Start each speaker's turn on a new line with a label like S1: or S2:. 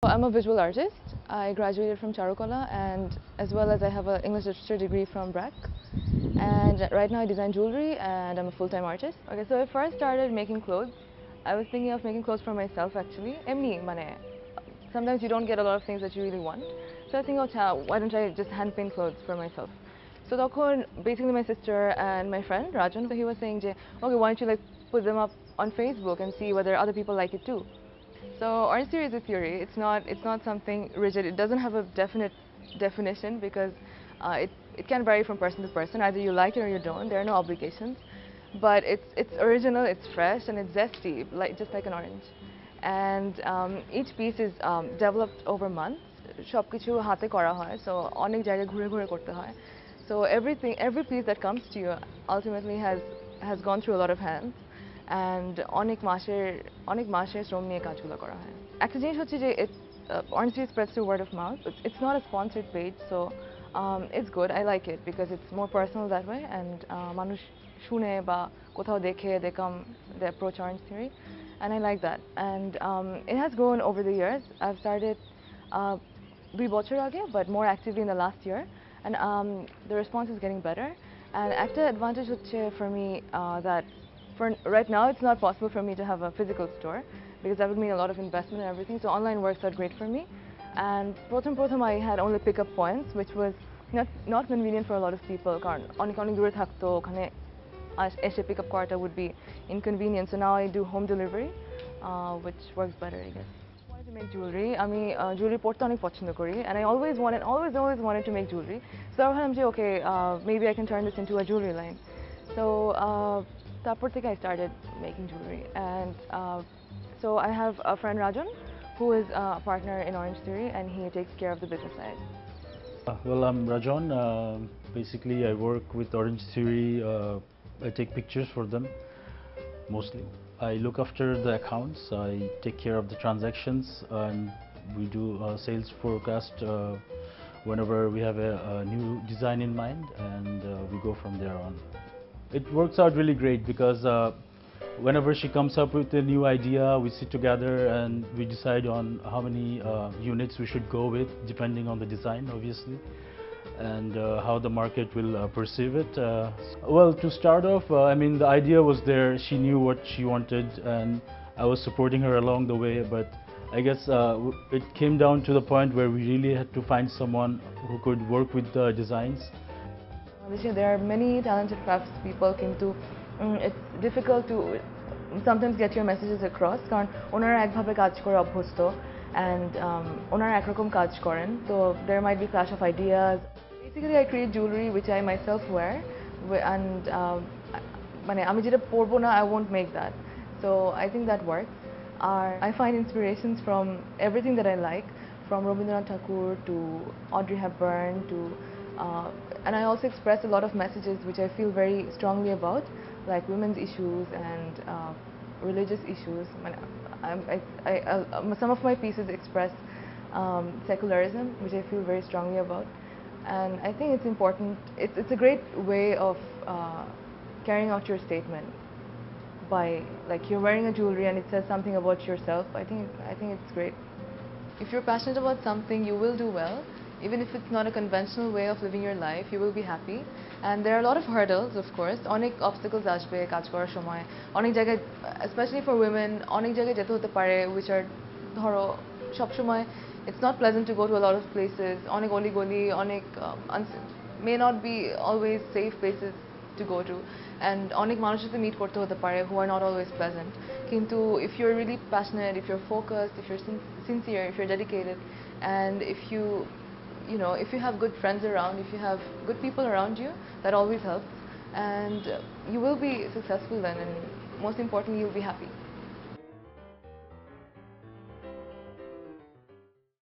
S1: I'm a visual artist. I graduated from Charukola and as well as I have an English literature degree from BRAC. And right now I design jewelry and I'm a full-time artist. Okay, so I first started making clothes. I was thinking of making clothes for myself actually. Emni, mane. Sometimes you don't get a lot of things that you really want. So I think, oh, why don't I just hand paint clothes for myself? So basically my sister and my friend Rajan, so he was saying, okay, why don't you like put them up on Facebook and see whether other people like it too. So orange theory is a theory. It's not something rigid. It doesn't have a definite definition because it can vary from person to person. Either you like it or you don't. There are no obligations. But it's original, it's fresh, and it's zesty, just like an orange. And each piece is developed over months. সবকিছু হাতে করা হয়, so অনেক জায়গায় ঘুরে ঘুরে করতে হয়. So every piece that comes to you ultimately has gone through a lot of hands. And অনেক মাসের শ্রম নিয়ে কাজগুলো করা হয় একটা জিনিস হচ্ছে যে honestly it spreads through word of mouth. It's not a sponsored page, so it's good. I like it because it's more personal that way, and মানুষ শুনে বা কোথাও দেখে they approach Orange Theory, and I like that. And it has grown over the years. I've started 2 বছর আগে, but more actively in the last year, and the response is getting better. And একটা advantage হচ্ছে for me that for right now, it's not possible for me to have a physical store because that would mean a lot of investment and everything. So online works out great for me. And prothom I had only pickup points, which was not convenient for a lot of people. অনেক দূরে থাকতো, ওখানে এসে pick up করাটা would be inconvenient. So now I do home delivery, which works better, I guess. I wanted to make jewelry. আমি jewelry পরতে অনেক পছন্দ করি, and I always wanted to make jewelry. So I ভাবলাম যে okay, maybe I can turn this into a jewelry line. So তারপর থেকে I started making jewelry, and so I have a friend Rajan, who is a partner in Orange Theory, and he takes care of the business side.
S2: Well, I'm Rajan. Basically, I work with Orange Theory. I take pictures for them, mostly. I look after the accounts. I take care of the transactions, and we do sales forecast whenever we have a new design in mind, and we go from there on. It works out really great because whenever she comes up with a new idea, we sit together and we decide on how many units we should go with, depending on the design, obviously, and how the market will perceive it. Well, to start off, I mean, the idea was there. She knew what she wanted, and I was supporting her along the way. But I guess it came down to the point where we really had to find someone who could work with the designs.
S1: There are many talented craftspeople, কিন্তু it's difficult to sometimes get your messages across কারণ ওনারা একভাবে কাজ করে অভ্যস্ত, and ওনারা একরকম কাজ করেন, so there might be clash of ideas. Basically I create jewelry which I myself wear, and মানে আমি যেটা পরবো না, I won't make that. So I think that works. I find inspirations from everything that I like, from Rabindranath Tagore to Audrey Hepburn to and I also express a lot of messages which I feel very strongly about, like women's issues and religious issues. Some of my pieces express secularism, which I feel very strongly about, and I think it's important. It's a great way of carrying out your statement by, like, you're wearing a jewelry and it says something about yourself. I think it's great. If you're passionate about something, you will do well. Even if it's not a conventional way of living your life, you will be happy. And there are a lot of hurdles, of course. অনেক obstacles আসবে কাজ করার সময়। অনেক জায়গায়, especially for women, অনেক জায়গায় যেতে হতে পারে, which are ধরো সব সময় it's not pleasant to go to a lot of places. অনেক অলিগলি, অনেক may not be always safe places to go to, and অনেক মানুষের সাথে meet করতে হতে পারে who are not always pleasant. কিন্তু if you're really passionate, if you're focused, if you're sincere, if you're dedicated, and if you have good friends around, if you have good people around you, that always helps, and you will be successful then, and most importantly, you'll be happy.